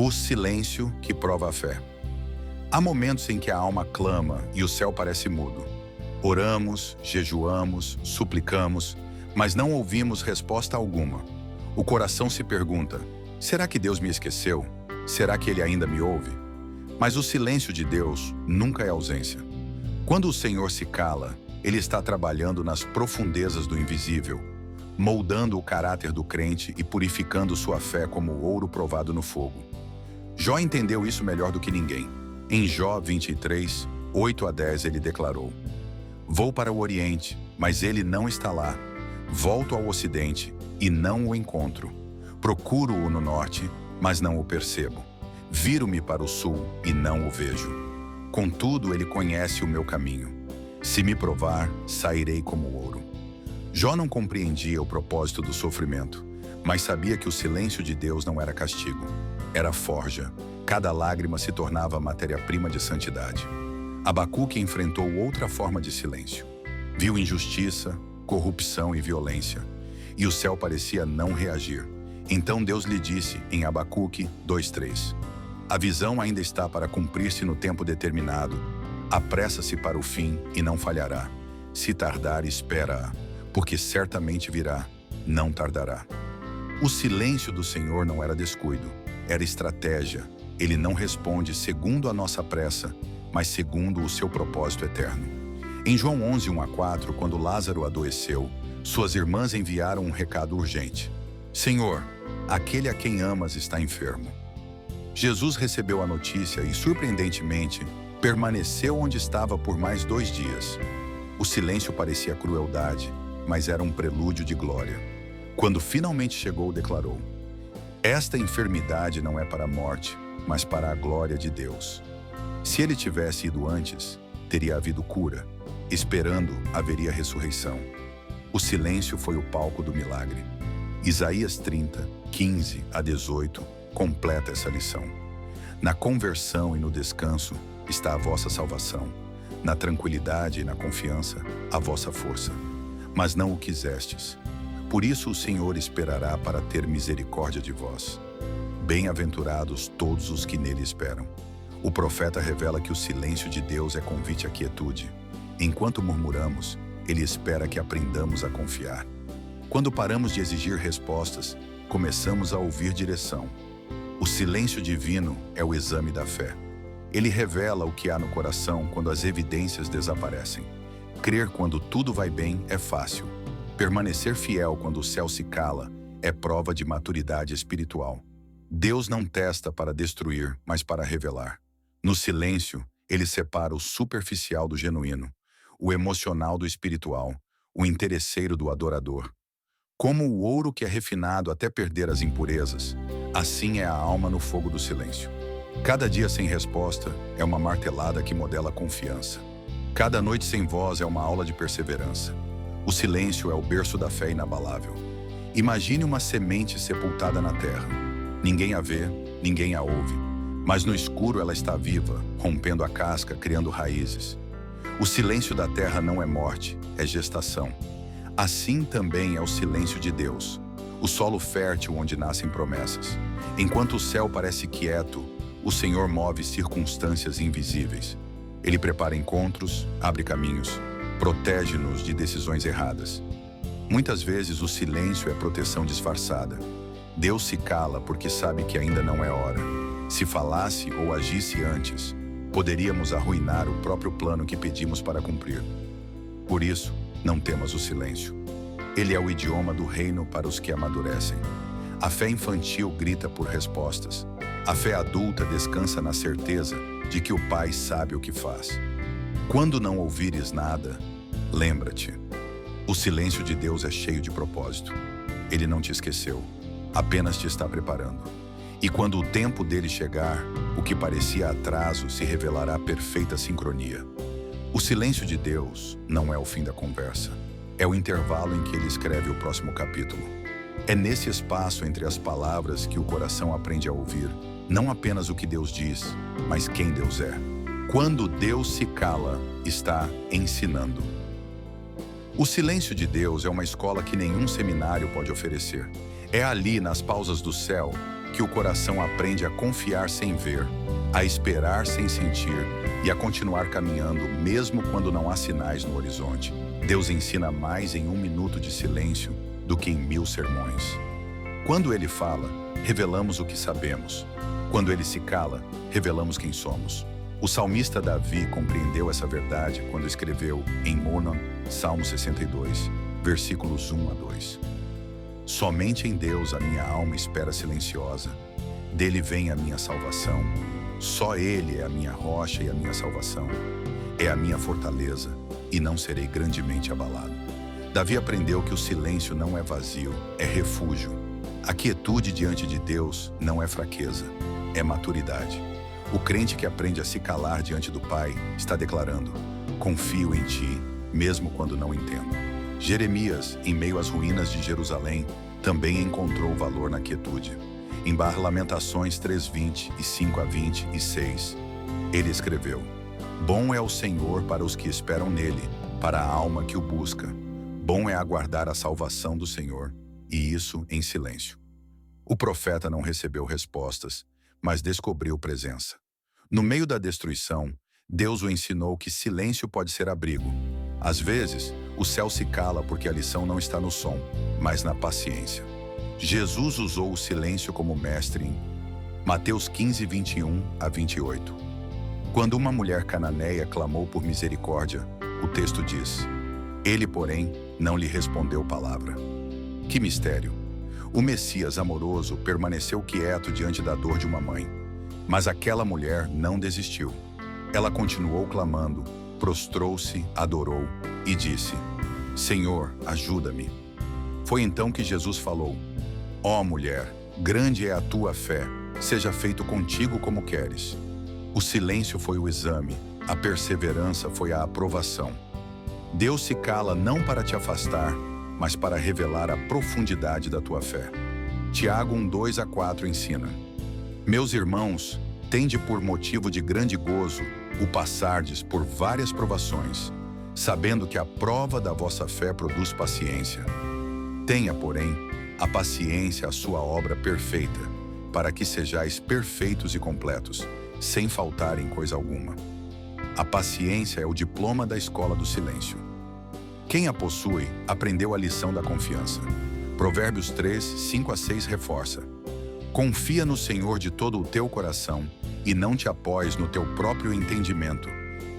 O silêncio que prova a fé. Há momentos em que a alma clama e o céu parece mudo. Oramos, jejuamos, suplicamos, mas não ouvimos resposta alguma. O coração se pergunta: será que Deus me esqueceu? Será que Ele ainda me ouve? Mas o silêncio de Deus nunca é ausência. Quando o Senhor se cala, Ele está trabalhando nas profundezas do invisível, moldando o caráter do crente e purificando sua fé como ouro provado no fogo. Jó entendeu isso melhor do que ninguém. Em Jó 23, 8-10, ele declarou: Vou para o Oriente, mas ele não está lá. Volto ao Ocidente e não o encontro. Procuro-o no Norte, mas não o percebo. Viro-me para o Sul e não o vejo. Contudo, ele conhece o meu caminho. Se me provar, sairei como ouro. Jó não compreendia o propósito do sofrimento, mas sabia que o silêncio de Deus não era castigo. Era forja. Cada lágrima se tornava matéria-prima de santidade. Abacuque enfrentou outra forma de silêncio. Viu injustiça, corrupção e violência, e o céu parecia não reagir. Então Deus lhe disse em Abacuque 2:3: A visão ainda está para cumprir-se no tempo determinado. Apressa-se para o fim e não falhará. Se tardar, espera-a, porque certamente virá, não tardará. O silêncio do Senhor não era descuido, era estratégia. Ele não responde segundo a nossa pressa, mas segundo o seu propósito eterno. Em João 11, 1-4, quando Lázaro adoeceu, suas irmãs enviaram um recado urgente: Senhor, aquele a quem amas está enfermo. Jesus recebeu a notícia e, surpreendentemente, permaneceu onde estava por mais 2 dias. O silêncio parecia crueldade, mas era um prelúdio de glória. Quando finalmente chegou, declarou: Esta enfermidade não é para a morte, mas para a glória de Deus. Se ele tivesse ido antes, teria havido cura. Esperando, haveria ressurreição. O silêncio foi o palco do milagre. Isaías 30, 15-18, completa essa lição. Na conversão e no descanso está a vossa salvação. Na tranquilidade e na confiança, a vossa força. Mas não o quisestes. Por isso o Senhor esperará para ter misericórdia de vós. Bem-aventurados todos os que nele esperam. O profeta revela que o silêncio de Deus é convite à quietude. Enquanto murmuramos, ele espera que aprendamos a confiar. Quando paramos de exigir respostas, começamos a ouvir direção. O silêncio divino é o exame da fé. Ele revela o que há no coração quando as evidências desaparecem. Crer quando tudo vai bem é fácil. Permanecer fiel quando o céu se cala é prova de maturidade espiritual. Deus não testa para destruir, mas para revelar. No silêncio, ele separa o superficial do genuíno, o emocional do espiritual, o interesseiro do adorador. Como o ouro que é refinado até perder as impurezas, assim é a alma no fogo do silêncio. Cada dia sem resposta é uma martelada que modela confiança. Cada noite sem voz é uma aula de perseverança. O silêncio é o berço da fé inabalável. Imagine uma semente sepultada na terra. Ninguém a vê, ninguém a ouve, mas no escuro ela está viva, rompendo a casca, criando raízes. O silêncio da terra não é morte, é gestação. Assim também é o silêncio de Deus, o solo fértil onde nascem promessas. Enquanto o céu parece quieto, o Senhor move circunstâncias invisíveis. Ele prepara encontros, abre caminhos, protege-nos de decisões erradas. Muitas vezes o silêncio é proteção disfarçada. Deus se cala porque sabe que ainda não é hora. Se falasse ou agisse antes, poderíamos arruinar o próprio plano que pedimos para cumprir. Por isso, não temas o silêncio. Ele é o idioma do reino para os que amadurecem. A fé infantil grita por respostas. A fé adulta descansa na certeza de que o Pai sabe o que faz. Quando não ouvires nada, lembra-te. O silêncio de Deus é cheio de propósito. Ele não te esqueceu, apenas te está preparando. E quando o tempo dele chegar, o que parecia atraso se revelará perfeita sincronia. O silêncio de Deus não é o fim da conversa. É o intervalo em que ele escreve o próximo capítulo. É nesse espaço entre as palavras que o coração aprende a ouvir, não apenas o que Deus diz, mas quem Deus é. Quando Deus se cala, está ensinando. O silêncio de Deus é uma escola que nenhum seminário pode oferecer. É ali, nas pausas do céu, que o coração aprende a confiar sem ver, a esperar sem sentir e a continuar caminhando mesmo quando não há sinais no horizonte. Deus ensina mais em 1 minuto de silêncio do que em 1000 sermões. Quando Ele fala, revelamos o que sabemos. Quando Ele se cala, revelamos quem somos. O salmista Davi compreendeu essa verdade quando escreveu em Monon, Salmo 62, versículos 1 a 2. Somente em Deus a minha alma espera silenciosa. Dele vem a minha salvação. Só Ele é a minha rocha e a minha salvação. É a minha fortaleza, e não serei grandemente abalado. Davi aprendeu que o silêncio não é vazio, é refúgio. A quietude diante de Deus não é fraqueza, é maturidade. O crente que aprende a se calar diante do Pai está declarando: confio em Ti, mesmo quando não entendo. Jeremias, em meio às ruínas de Jerusalém, também encontrou valor na quietude. Em Lamentações 3:20 e 5 a 26, ele escreveu: bom é o Senhor para os que esperam nele, para a alma que o busca. Bom é aguardar a salvação do Senhor, e isso em silêncio. O profeta não recebeu respostas, mas descobriu presença. No meio da destruição, Deus o ensinou que silêncio pode ser abrigo. Às vezes, o céu se cala porque a lição não está no som, mas na paciência. Jesus usou o silêncio como mestre em Mateus 15, 21 a 28. Quando uma mulher cananeia clamou por misericórdia, o texto diz: ele, porém, não lhe respondeu palavra. Que mistério! O Messias amoroso permaneceu quieto diante da dor de uma mãe. Mas aquela mulher não desistiu. Ela continuou clamando, prostrou-se, adorou e disse: Senhor, ajuda-me. Foi então que Jesus falou: ó mulher, grande é a tua fé, seja feito contigo como queres. O silêncio foi o exame, a perseverança foi a aprovação. Deus se cala não para te afastar, mas para revelar a profundidade da tua fé. Tiago 1:2 a 4 ensina: meus irmãos, tende por motivo de grande gozo o passardes por várias provações, sabendo que a prova da vossa fé produz paciência. Tenha, porém, a paciência a sua obra perfeita, para que sejais perfeitos e completos, sem faltar em coisa alguma. A paciência é o diploma da escola do silêncio. Quem a possui, aprendeu a lição da confiança. Provérbios 3, 5 a 6 reforça: confia no Senhor de todo o teu coração e não te apoies no teu próprio entendimento.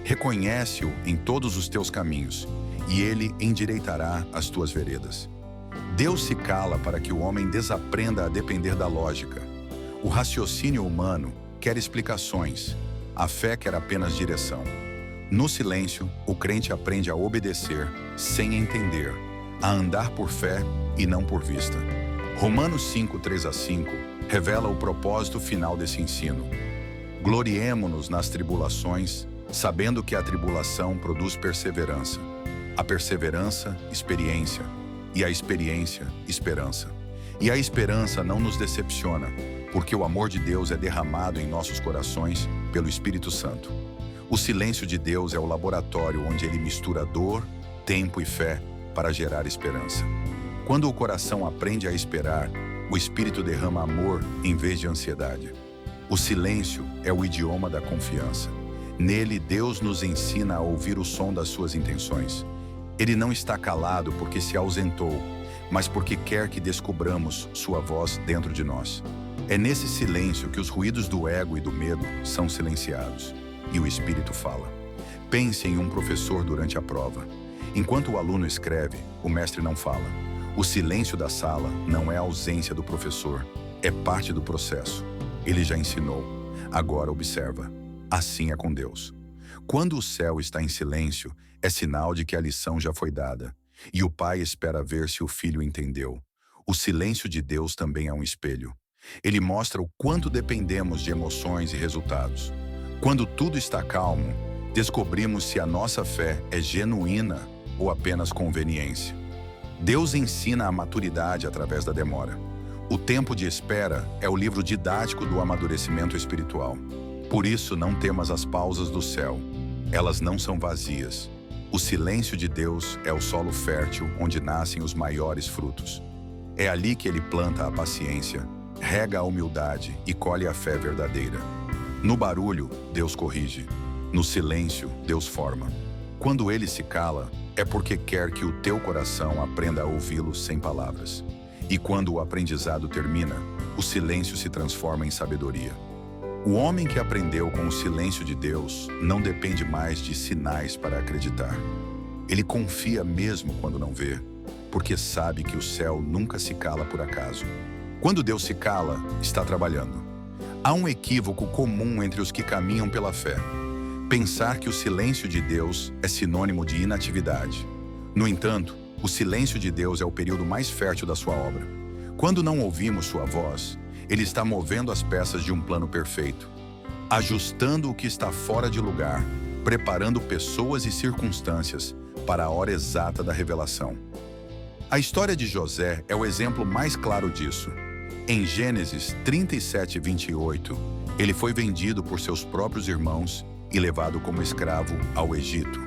Reconhece-o em todos os teus caminhos, e ele endireitará as tuas veredas. Deus se cala para que o homem desaprenda a depender da lógica. O raciocínio humano quer explicações, a fé quer apenas direção. No silêncio, o crente aprende a obedecer sem entender, a andar por fé e não por vista. Romanos 5, 3 a 5 revela o propósito final desse ensino. Gloriemo-nos nas tribulações, sabendo que a tribulação produz perseverança. A perseverança, experiência. E a experiência, esperança. E a esperança não nos decepciona, porque o amor de Deus é derramado em nossos corações pelo Espírito Santo. O silêncio de Deus é o laboratório onde Ele mistura dor, tempo e fé para gerar esperança. Quando o coração aprende a esperar, o Espírito derrama amor em vez de ansiedade. O silêncio é o idioma da confiança. Nele, Deus nos ensina a ouvir o som das suas intenções. Ele não está calado porque se ausentou, mas porque quer que descubramos sua voz dentro de nós. É nesse silêncio que os ruídos do ego e do medo são silenciados, e o Espírito fala. Pense em um professor durante a prova. Enquanto o aluno escreve, o mestre não fala. O silêncio da sala não é a ausência do professor, é parte do processo. Ele já ensinou. Agora observa. Assim é com Deus. Quando o céu está em silêncio, é sinal de que a lição já foi dada, e o pai espera ver se o filho entendeu. O silêncio de Deus também é um espelho. Ele mostra o quanto dependemos de emoções e resultados. Quando tudo está calmo, descobrimos se a nossa fé é genuína ou apenas conveniência. Deus ensina a maturidade através da demora. O tempo de espera é o livro didático do amadurecimento espiritual. Por isso, não temas as pausas do céu. Elas não são vazias. O silêncio de Deus é o solo fértil onde nascem os maiores frutos. É ali que Ele planta a paciência, rega a humildade e colhe a fé verdadeira. No barulho, Deus corrige. No silêncio, Deus forma. Quando ele se cala, é porque quer que o teu coração aprenda a ouvi-lo sem palavras. E quando o aprendizado termina, o silêncio se transforma em sabedoria. O homem que aprendeu com o silêncio de Deus não depende mais de sinais para acreditar. Ele confia mesmo quando não vê, porque sabe que o céu nunca se cala por acaso. Quando Deus se cala, está trabalhando. Há um equívoco comum entre os que caminham pela fé: pensar que o silêncio de Deus é sinônimo de inatividade. No entanto, o silêncio de Deus é o período mais fértil da sua obra. Quando não ouvimos sua voz, Ele está movendo as peças de um plano perfeito, ajustando o que está fora de lugar, preparando pessoas e circunstâncias para a hora exata da revelação. A história de José é o exemplo mais claro disso. Em Gênesis 37:28, ele foi vendido por seus próprios irmãos e levado como escravo ao Egito.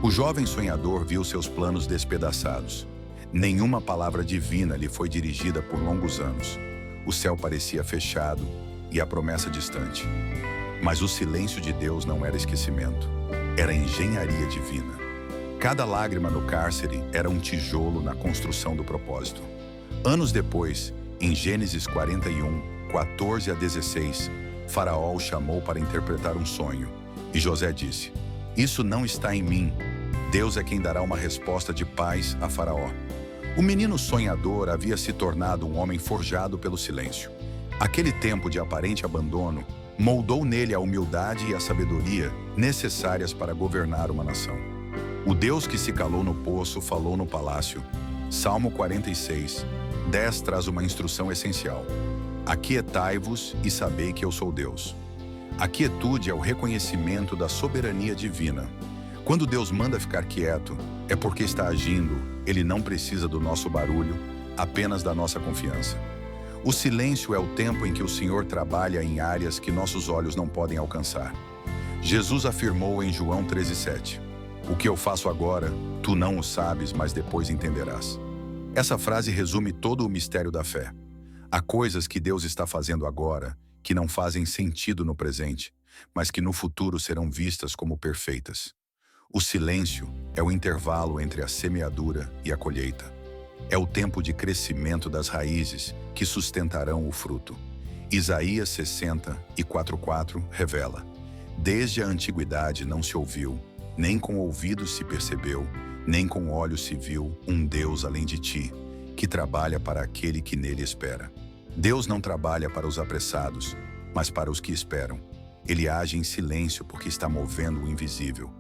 O jovem sonhador viu seus planos despedaçados. Nenhuma palavra divina lhe foi dirigida por longos anos. O céu parecia fechado e a promessa distante. Mas o silêncio de Deus não era esquecimento, era engenharia divina. Cada lágrima no cárcere era um tijolo na construção do propósito. Anos depois, em Gênesis 41:14-16, Faraó o chamou para interpretar um sonho, e José disse: "Isso não está em mim. Deus é quem dará uma resposta de paz a Faraó." O menino sonhador havia se tornado um homem forjado pelo silêncio. Aquele tempo de aparente abandono moldou nele a humildade e a sabedoria necessárias para governar uma nação. O Deus que se calou no poço falou no palácio. Salmo 46:10 traz uma instrução essencial: aquietai-vos e sabei que eu sou Deus. A quietude é o reconhecimento da soberania divina. Quando Deus manda ficar quieto, é porque está agindo. Ele não precisa do nosso barulho, apenas da nossa confiança. O silêncio é o tempo em que o Senhor trabalha em áreas que nossos olhos não podem alcançar. Jesus afirmou em João 13:7: "O que eu faço agora, tu não o sabes, mas depois entenderás." Essa frase resume todo o mistério da fé. Há coisas que Deus está fazendo agora que não fazem sentido no presente, mas que no futuro serão vistas como perfeitas. O silêncio é o intervalo entre a semeadura e a colheita. É o tempo de crescimento das raízes que sustentarão o fruto. Isaías 60:4 revela: "Desde a antiguidade não se ouviu, nem com ouvidos se percebeu, nem com olhos se viu um Deus além de ti, que trabalha para aquele que nele espera." Deus não trabalha para os apressados, mas para os que esperam. Ele age em silêncio porque está movendo o invisível.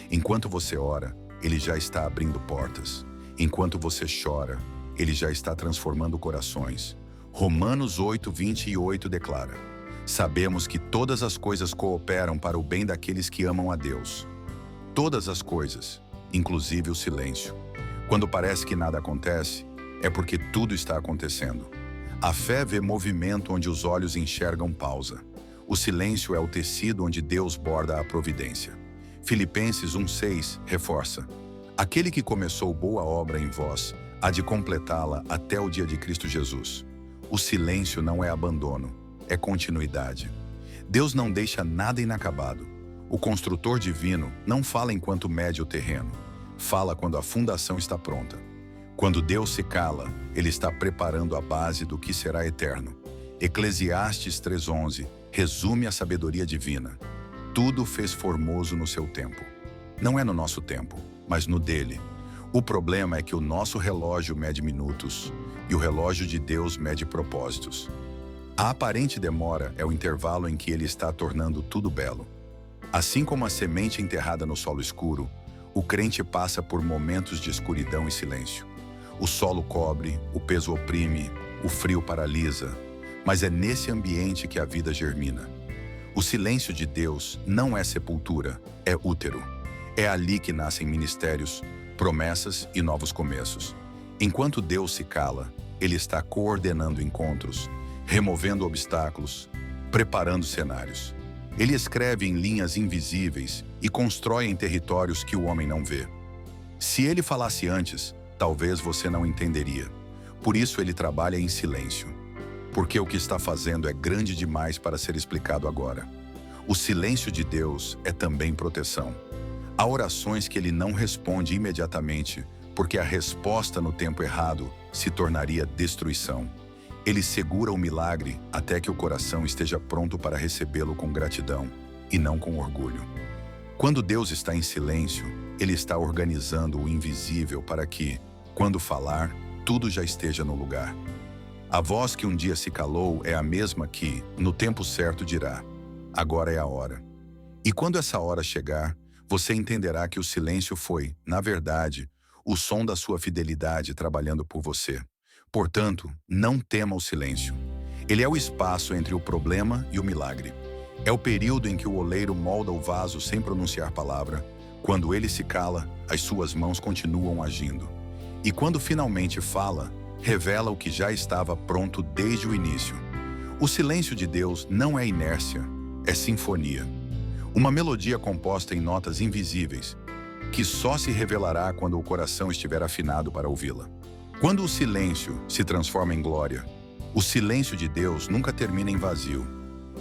Enquanto você ora, Ele já está abrindo portas. Enquanto você chora, Ele já está transformando corações. Romanos 8:28 declara: "Sabemos que todas as coisas cooperam para o bem daqueles que amam a Deus." Todas as coisas, inclusive o silêncio. Quando parece que nada acontece, é porque tudo está acontecendo. A fé vê movimento onde os olhos enxergam pausa. O silêncio é o tecido onde Deus borda a providência. Filipenses 1:6 reforça: "Aquele que começou boa obra em vós, há de completá-la até o dia de Cristo Jesus." O silêncio não é abandono, é continuidade. Deus não deixa nada inacabado. O construtor divino não fala enquanto mede o terreno, fala quando a fundação está pronta. Quando Deus se cala, Ele está preparando a base do que será eterno. Eclesiastes 3:11 resume a sabedoria divina: "Tudo fez formoso no seu tempo." Não é no nosso tempo, mas no dele. O problema é que o nosso relógio mede minutos e o relógio de Deus mede propósitos. A aparente demora é o intervalo em que Ele está tornando tudo belo. Assim como a semente enterrada no solo escuro, o crente passa por momentos de escuridão e silêncio. O solo cobre, o peso oprime, o frio paralisa, mas é nesse ambiente que a vida germina. O silêncio de Deus não é sepultura, é útero. É ali que nascem ministérios, promessas e novos começos. Enquanto Deus se cala, Ele está coordenando encontros, removendo obstáculos, preparando cenários. Ele escreve em linhas invisíveis e constrói em territórios que o homem não vê. Se Ele falasse antes, talvez você não entenderia. Por isso Ele trabalha em silêncio. porque o que está fazendo é grande demais para ser explicado agora. O silêncio de Deus é também proteção. Há orações que ele não responde imediatamente, porque a resposta no tempo errado se tornaria destruição. Ele segura o milagre até que o coração esteja pronto para recebê-lo com gratidão e não com orgulho. Quando Deus está em silêncio, ele está organizando o invisível para que, quando falar, tudo já esteja no lugar. A voz que um dia se calou é a mesma que, no tempo certo, dirá: agora é a hora. E quando essa hora chegar, você entenderá que o silêncio foi, na verdade, o som da sua fidelidade trabalhando por você. Portanto, não tema o silêncio. Ele é o espaço entre o problema e o milagre. É o período em que o oleiro molda o vaso sem pronunciar palavra. Quando ele se cala, as suas mãos continuam agindo. E quando finalmente fala, revela o que já estava pronto desde o início. O silêncio de Deus não é inércia, é sinfonia. Uma melodia composta em notas invisíveis, que só se revelará quando o coração estiver afinado para ouvi-la. Quando o silêncio se transforma em glória, o silêncio de Deus nunca termina em vazio.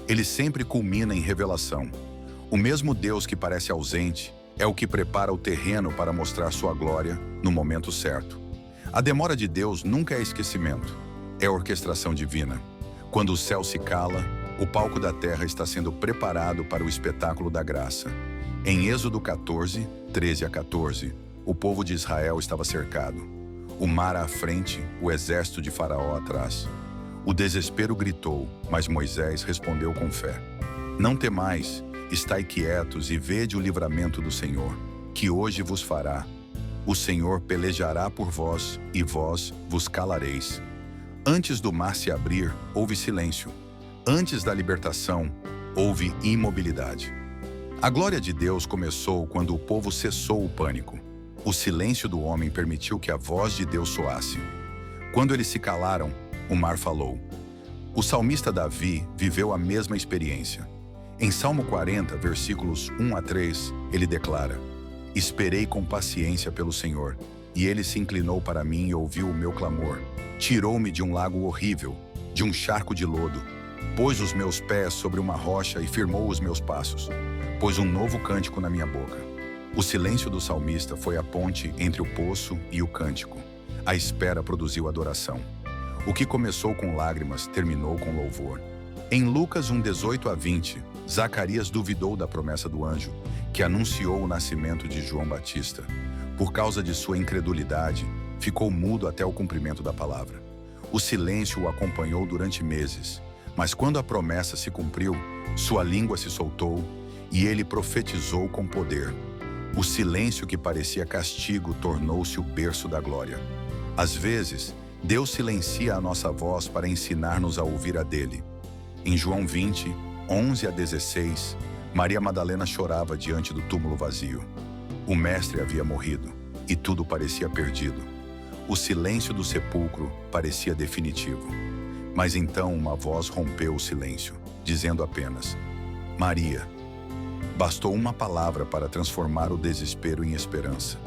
Ele sempre culmina em revelação. O mesmo Deus que parece ausente é o que prepara o terreno para mostrar sua glória no momento certo. A demora de Deus nunca é esquecimento, é orquestração divina. Quando o céu se cala, o palco da terra está sendo preparado para o espetáculo da graça. Em Êxodo 14, 13 a 14, o povo de Israel estava cercado. O mar à frente, o exército de Faraó atrás. O desespero gritou, mas Moisés respondeu com fé: não temais, estai quietos e vede o livramento do Senhor, que hoje vos fará. O Senhor pelejará por vós, e vós vos calareis. Antes do mar se abrir, houve silêncio. Antes da libertação, houve imobilidade. A glória de Deus começou quando o povo cessou o pânico. O silêncio do homem permitiu que a voz de Deus soasse. Quando eles se calaram, o mar falou. O salmista Davi viveu a mesma experiência. Em Salmo 40, versículos 1 a 3, ele declara: esperei com paciência pelo Senhor, e ele se inclinou para mim e ouviu o meu clamor. Tirou-me de um lago horrível, de um charco de lodo. Pôs os meus pés sobre uma rocha e firmou os meus passos. Pôs um novo cântico na minha boca. O silêncio do salmista foi a ponte entre o poço e o cântico. A espera produziu adoração. O que começou com lágrimas terminou com louvor. Em Lucas 1, 18 a 20, Zacarias duvidou da promessa do anjo, que anunciou o nascimento de João Batista. Por causa de sua incredulidade, ficou mudo até o cumprimento da palavra. O silêncio o acompanhou durante meses, mas quando a promessa se cumpriu, sua língua se soltou e ele profetizou com poder. O silêncio que parecia castigo tornou-se o berço da glória. Às vezes, Deus silencia a nossa voz para ensinar-nos a ouvir a dele. Em João 20, 11 a 16, Maria Madalena chorava diante do túmulo vazio. O mestre havia morrido e tudo parecia perdido. O silêncio do sepulcro parecia definitivo. Mas então uma voz rompeu o silêncio, dizendo apenas: Maria. Bastou uma palavra para transformar o desespero em esperança.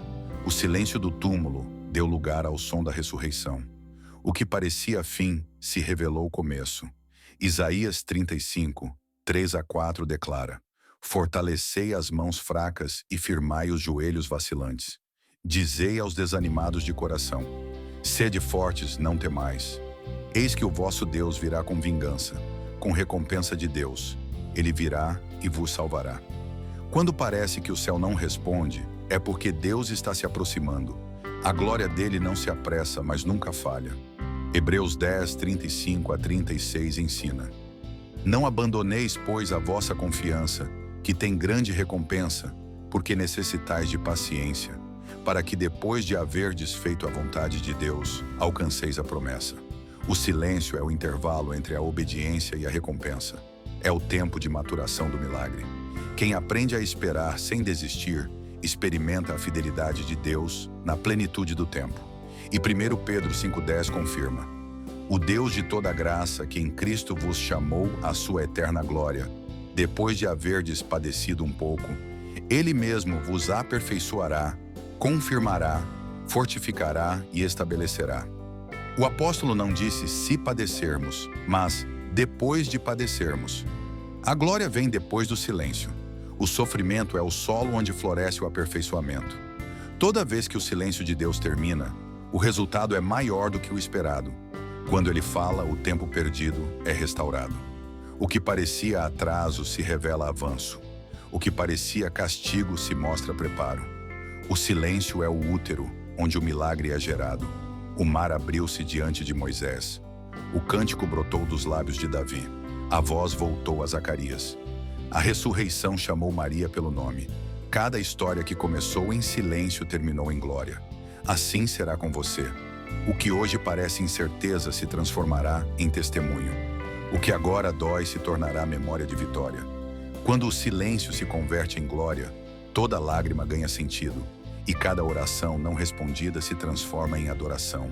O silêncio do túmulo deu lugar ao som da ressurreição. O que parecia fim se revelou começo. Isaías 35, 3 a 4 declara: fortalecei as mãos fracas e firmai os joelhos vacilantes. Dizei aos desanimados de coração: sede fortes, não temais. Eis que o vosso Deus virá com vingança, com recompensa de Deus. Ele virá e vos salvará. Quando parece que o céu não responde, é porque Deus está se aproximando. A glória dele não se apressa, mas nunca falha. Hebreus 10, 35 a 36 ensina: não abandoneis, pois, a vossa confiança, que tem grande recompensa, porque necessitais de paciência, para que depois de haverdes feito a vontade de Deus, alcanceis a promessa. O silêncio é o intervalo entre a obediência e a recompensa. É o tempo de maturação do milagre. Quem aprende a esperar sem desistir, experimenta a fidelidade de Deus na plenitude do tempo. E 1 Pedro 5,10 confirma: o Deus de toda graça, que em Cristo vos chamou à sua eterna glória, depois de haverdes padecido um pouco, Ele mesmo vos aperfeiçoará, confirmará, fortificará e estabelecerá. O apóstolo não disse se padecermos, mas depois de padecermos. A glória vem depois do silêncio. O sofrimento é o solo onde floresce o aperfeiçoamento. Toda vez que o silêncio de Deus termina, o resultado é maior do que o esperado. Quando ele fala, o tempo perdido é restaurado. O que parecia atraso se revela avanço. O que parecia castigo se mostra preparo. O silêncio é o útero, onde o milagre é gerado. O mar abriu-se diante de Moisés. O cântico brotou dos lábios de Davi. A voz voltou a Zacarias. A ressurreição chamou Maria pelo nome. Cada história que começou em silêncio terminou em glória. Assim será com você. O que hoje parece incerteza se transformará em testemunho. O que agora dói se tornará memória de vitória. Quando o silêncio se converte em glória, toda lágrima ganha sentido, e cada oração não respondida se transforma em adoração.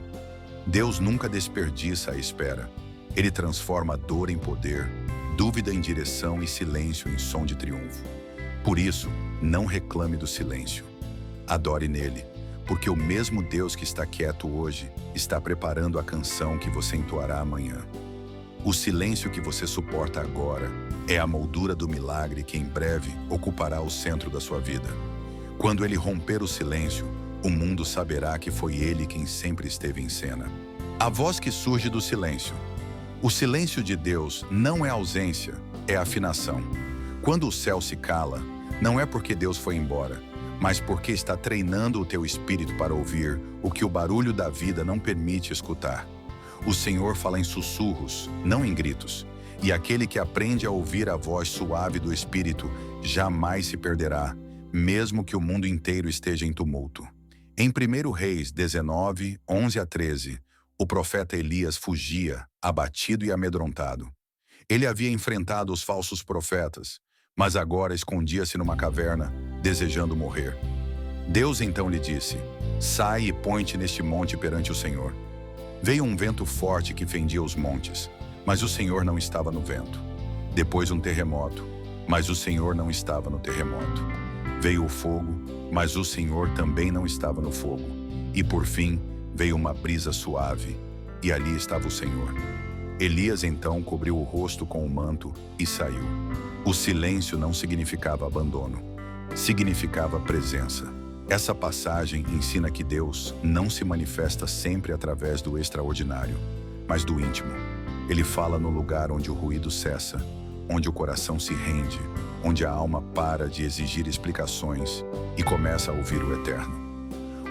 Deus nunca desperdiça a espera. Ele transforma dor em poder, dúvida em direção e silêncio em som de triunfo. Por isso, não reclame do silêncio. Adore nele, porque o mesmo Deus que está quieto hoje está preparando a canção que você entoará amanhã. O silêncio que você suporta agora é a moldura do milagre que em breve ocupará o centro da sua vida. Quando ele romper o silêncio, o mundo saberá que foi ele quem sempre esteve em cena. A voz que surge do silêncio. O silêncio de Deus não é ausência, é afinação. Quando o céu se cala, não é porque Deus foi embora, mas porque está treinando o teu espírito para ouvir o que o barulho da vida não permite escutar. O Senhor fala em sussurros, não em gritos, e aquele que aprende a ouvir a voz suave do Espírito jamais se perderá, mesmo que o mundo inteiro esteja em tumulto. Em 1 Reis 19, 11-13, o profeta Elias fugia, abatido e amedrontado. Ele havia enfrentado os falsos profetas, mas agora escondia-se numa caverna, desejando morrer. Deus então lhe disse: sai e põe-te neste monte perante o Senhor. Veio um vento forte que fendia os montes, mas o Senhor não estava no vento. Depois um terremoto, mas o Senhor não estava no terremoto. Veio o fogo, mas o Senhor também não estava no fogo. E por fim, veio uma brisa suave, e ali estava o Senhor. Elias então cobriu o rosto com o manto e saiu. O silêncio não significava abandono, significava presença. Essa passagem ensina que Deus não se manifesta sempre através do extraordinário, mas do íntimo. Ele fala no lugar onde o ruído cessa, onde o coração se rende, onde a alma para de exigir explicações e começa a ouvir o eterno.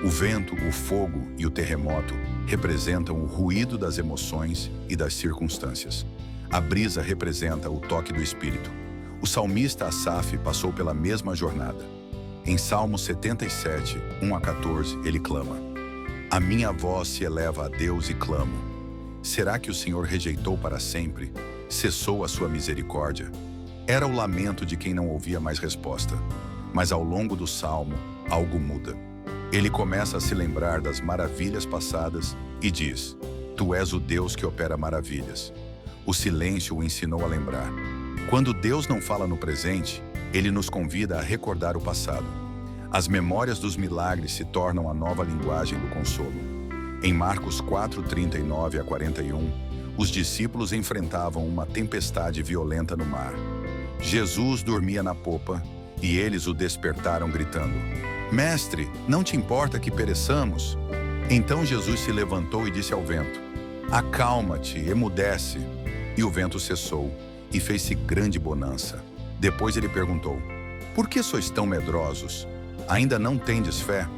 O vento, o fogo e o terremoto representam o ruído das emoções e das circunstâncias. A brisa representa o toque do Espírito. O salmista Asaf passou pela mesma jornada. Em Salmo 77, 1-14, ele clama: a minha voz se eleva a Deus e clamo. Será que o Senhor rejeitou para sempre? Cessou a sua misericórdia? Era o lamento de quem não ouvia mais resposta. Mas ao longo do salmo, algo muda. Ele começa a se lembrar das maravilhas passadas e diz: tu és o Deus que opera maravilhas. O silêncio o ensinou a lembrar. Quando Deus não fala no presente, ele nos convida a recordar o passado. As memórias dos milagres se tornam a nova linguagem do consolo. Em Marcos 4:39-41, os discípulos enfrentavam uma tempestade violenta no mar. Jesus dormia na popa e eles o despertaram gritando: mestre, não te importa que pereçamos? Então Jesus se levantou e disse ao vento: acalma-te, emudece. E o vento cessou e fez-se grande bonança. Depois ele perguntou: por que sois tão medrosos? Ainda não tendes fé?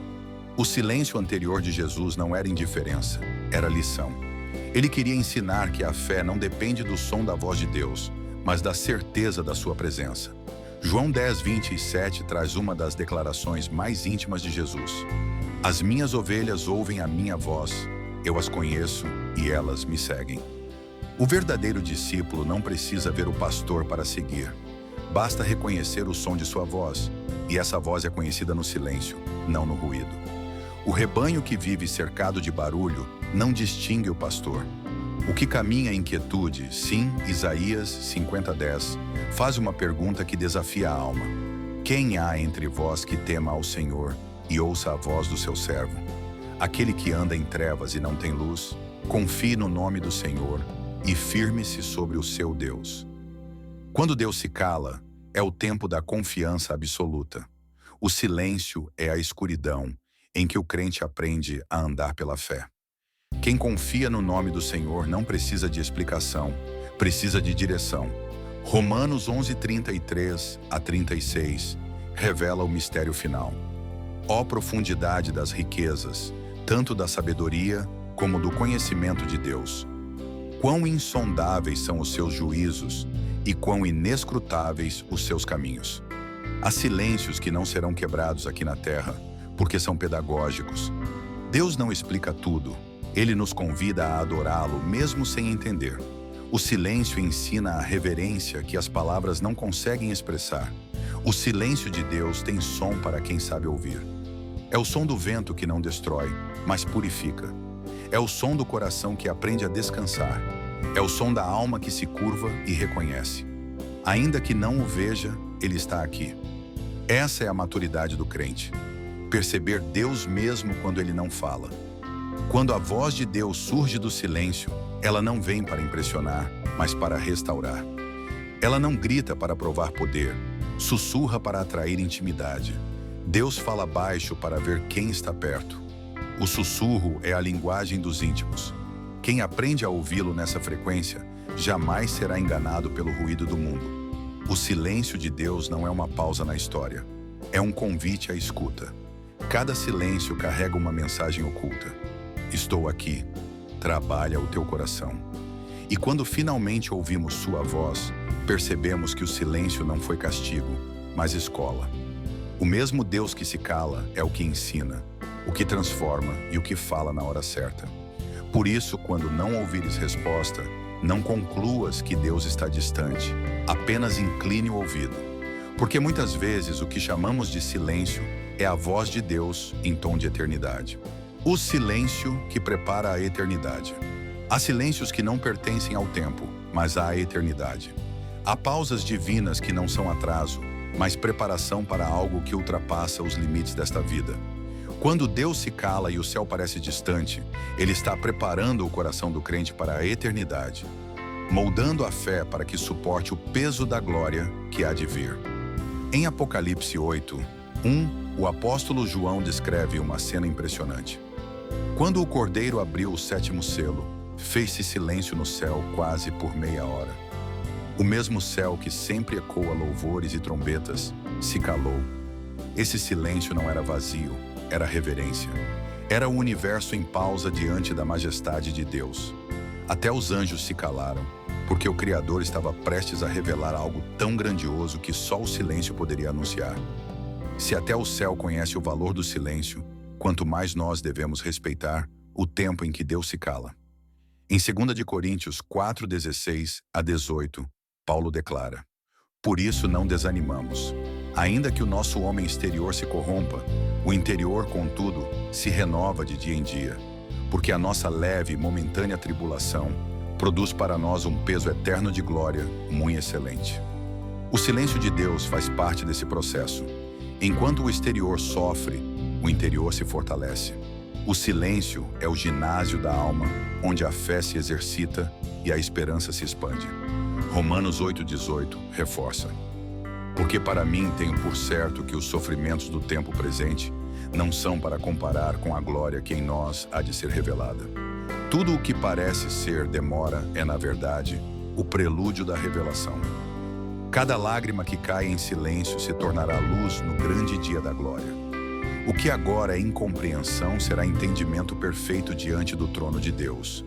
O silêncio anterior de Jesus não era indiferença, era lição. Ele queria ensinar que a fé não depende do som da voz de Deus, mas da certeza da sua presença. João 10:27 traz uma das declarações mais íntimas de Jesus: as minhas ovelhas ouvem a minha voz, eu as conheço e elas me seguem. O verdadeiro discípulo não precisa ver o pastor para seguir. Basta reconhecer o som de sua voz, e essa voz é conhecida no silêncio, não no ruído. O rebanho que vive cercado de barulho não distingue o pastor. O que caminha em quietude, sim, Isaías 50:10, faz uma pergunta que desafia a alma: quem há entre vós que tema ao Senhor e ouça a voz do seu servo? Aquele que anda em trevas e não tem luz, Confie no nome do Senhor e firme-se sobre o seu Deus. Quando Deus se cala, é o tempo da confiança absoluta. O silêncio é a escuridão em que o crente aprende a andar pela fé. Quem confia no nome do Senhor não precisa de explicação, precisa de direção. Romanos 11:33-36 revela o mistério final. Ó profundidade das riquezas, tanto da sabedoria como do conhecimento de Deus. Quão insondáveis são os seus juízos e quão inescrutáveis os seus caminhos. Há silêncios que não serão quebrados aqui na terra, porque são pedagógicos. Deus não explica tudo. Ele nos convida a adorá-lo mesmo sem entender. O silêncio ensina a reverência que as palavras não conseguem expressar. O silêncio de Deus tem som para quem sabe ouvir. É o som do vento que não destrói, mas purifica. É o som do coração que aprende a descansar. É o som da alma que se curva e reconhece. Ainda que não o veja, ele está aqui. Essa é a maturidade do crente. Perceber Deus mesmo quando ele não fala. Quando a voz de Deus surge do silêncio, ela não vem para impressionar, mas para restaurar. Ela não grita para provar poder, sussurra para atrair intimidade. Deus fala baixo para ver quem está perto. O sussurro é a linguagem dos íntimos. Quem aprende a ouvi-lo nessa frequência jamais será enganado pelo ruído do mundo. O silêncio de Deus não é uma pausa na história, é um convite à escuta. Cada silêncio carrega uma mensagem oculta. Estou aqui, trabalha o teu coração. E quando finalmente ouvimos sua voz, percebemos que o silêncio não foi castigo, mas escola. O mesmo Deus que se cala é o que ensina, o que transforma e o que fala na hora certa. Por isso, quando não ouvires resposta, não concluas que Deus está distante, apenas incline o ouvido. Porque muitas vezes o que chamamos de silêncio é a voz de Deus em tom de eternidade. O silêncio que prepara a eternidade. Há silêncios que não pertencem ao tempo, mas à eternidade. Há pausas divinas que não são atraso, mas preparação para algo que ultrapassa os limites desta vida. Quando Deus se cala e o céu parece distante, Ele está preparando o coração do crente para a eternidade, moldando a fé para que suporte o peso da glória que há de vir. Em Apocalipse 8:1, o apóstolo João descreve uma cena impressionante. Quando o Cordeiro abriu o 7º selo, fez-se silêncio no céu quase por meia hora. O mesmo céu que sempre ecoa louvores e trombetas se calou. Esse silêncio não era vazio, era reverência. Era o universo em pausa diante da majestade de Deus. Até os anjos se calaram, porque o Criador estava prestes a revelar algo tão grandioso que só o silêncio poderia anunciar. Se até o céu conhece o valor do silêncio, quanto mais nós devemos respeitar o tempo em que Deus se cala. Em 2 Coríntios 4:16-18, Paulo declara: Por isso não desanimamos. Ainda que o nosso homem exterior se corrompa, o interior, contudo, se renova de dia em dia, porque a nossa leve e momentânea tribulação produz para nós um peso eterno de glória muito excelente. O silêncio de Deus faz parte desse processo. Enquanto o exterior sofre, o interior se fortalece. O silêncio é o ginásio da alma, onde a fé se exercita e a esperança se expande. Romanos 8:18 reforça: Porque para mim tenho por certo que os sofrimentos do tempo presente não são para comparar com a glória que em nós há de ser revelada. Tudo o que parece ser demora é, na verdade, o prelúdio da revelação. Cada lágrima que cai em silêncio se tornará luz no grande dia da glória. O que agora é incompreensão será entendimento perfeito diante do trono de Deus.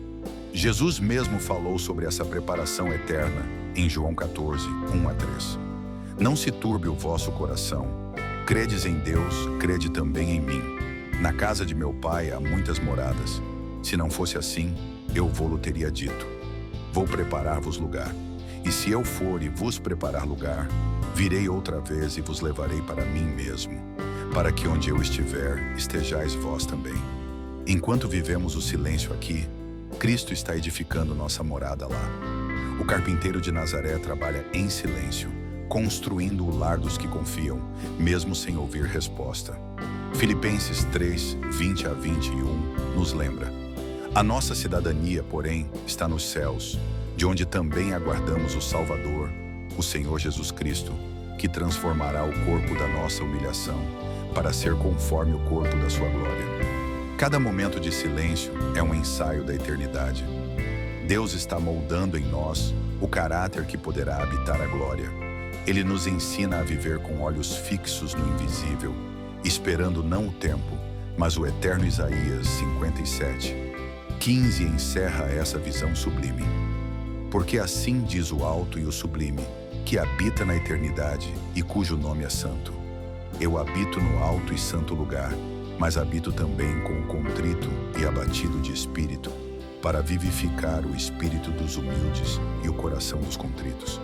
Jesus mesmo falou sobre essa preparação eterna em João 14:1-3. Não se turbe o vosso coração. Credes em Deus, crede também em mim. Na casa de meu pai há muitas moradas. Se não fosse assim, eu vô-lo teria dito. Vou preparar-vos lugar. E se eu for e vos preparar lugar, virei outra vez e vos levarei para mim mesmo, para que onde eu estiver, estejais vós também. Enquanto vivemos o silêncio aqui, Cristo está edificando nossa morada lá. O carpinteiro de Nazaré trabalha em silêncio, construindo o lar dos que confiam, mesmo sem ouvir resposta. Filipenses 3:20-21 nos lembra: A nossa cidadania, porém, está nos céus, de onde também aguardamos o Salvador, o Senhor Jesus Cristo, que transformará o corpo da nossa humilhação para ser conforme o corpo da sua glória. Cada momento de silêncio é um ensaio da eternidade. Deus está moldando em nós o caráter que poderá habitar a glória. Ele nos ensina a viver com olhos fixos no invisível, esperando não o tempo, mas o eterno Isaías 57:15 encerra essa visão sublime. Porque assim diz o alto e o sublime, que habita na eternidade e cujo nome é santo. Eu habito no alto e santo lugar, mas habito também com o contrito e abatido de espírito, para vivificar o espírito dos humildes e o coração dos contritos.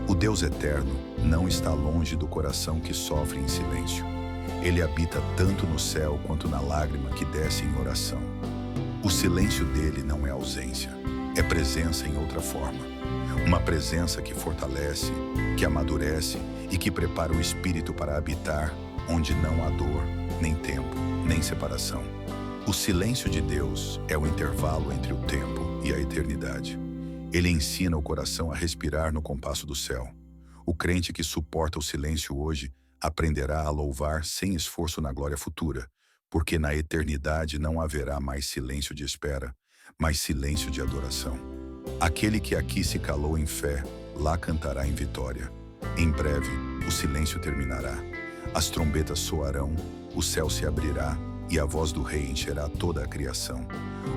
O Deus eterno não está longe do coração que sofre em silêncio. Ele habita tanto no céu quanto na lágrima que desce em oração. O silêncio dele não é ausência, é presença em outra forma. Uma presença que fortalece, que amadurece e que prepara o espírito para habitar onde não há dor, nem tempo, nem separação. O silêncio de Deus é o intervalo entre o tempo e a eternidade. Ele ensina o coração a respirar no compasso do céu. O crente que suporta o silêncio hoje aprenderá a louvar sem esforço na glória futura, porque na eternidade não haverá mais silêncio de espera, mas silêncio de adoração. Aquele que aqui se calou em fé, lá cantará em vitória. Em breve, o silêncio terminará. As trombetas soarão, o céu se abrirá e a voz do Rei encherá toda a criação.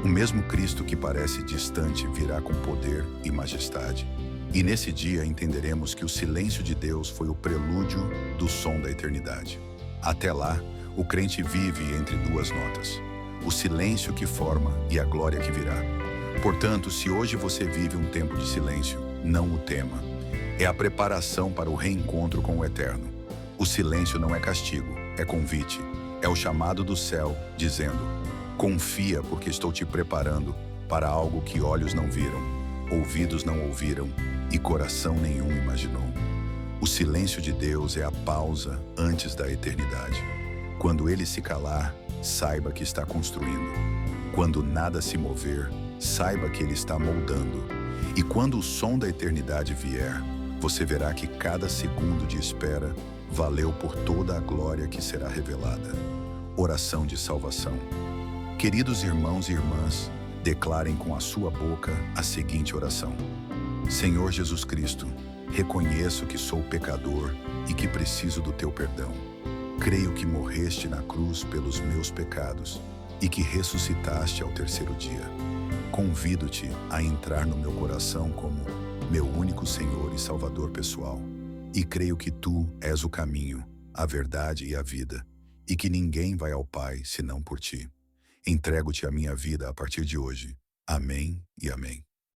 O mesmo Cristo que parece distante virá com poder e majestade. E nesse dia entenderemos que o silêncio de Deus foi o prelúdio do som da eternidade. Até lá, o crente vive entre duas notas: o silêncio que forma e a glória que virá. Portanto, se hoje você vive um tempo de silêncio, não o tema. É a preparação para o reencontro com o Eterno. O silêncio não é castigo, é convite. É o chamado do céu, dizendo: confia, porque estou te preparando para algo que olhos não viram, ouvidos não ouviram e coração nenhum imaginou. O silêncio de Deus é a pausa antes da eternidade. Quando ele se calar, saiba que está construindo. Quando nada se mover, saiba que ele está moldando. E quando o som da eternidade vier, você verá que cada segundo de espera valeu por toda a glória que será revelada. Oração de salvação. Queridos irmãos e irmãs, declarem com a sua boca a seguinte oração: Senhor Jesus Cristo, reconheço que sou pecador e que preciso do teu perdão. Creio que morreste na cruz pelos meus pecados e que ressuscitaste ao terceiro dia. Convido-te a entrar no meu coração como meu único Senhor e Salvador pessoal. E creio que tu és o caminho, a verdade e a vida, e que ninguém vai ao Pai senão por ti. Entrego-te a minha vida a partir de hoje. Amém e amém.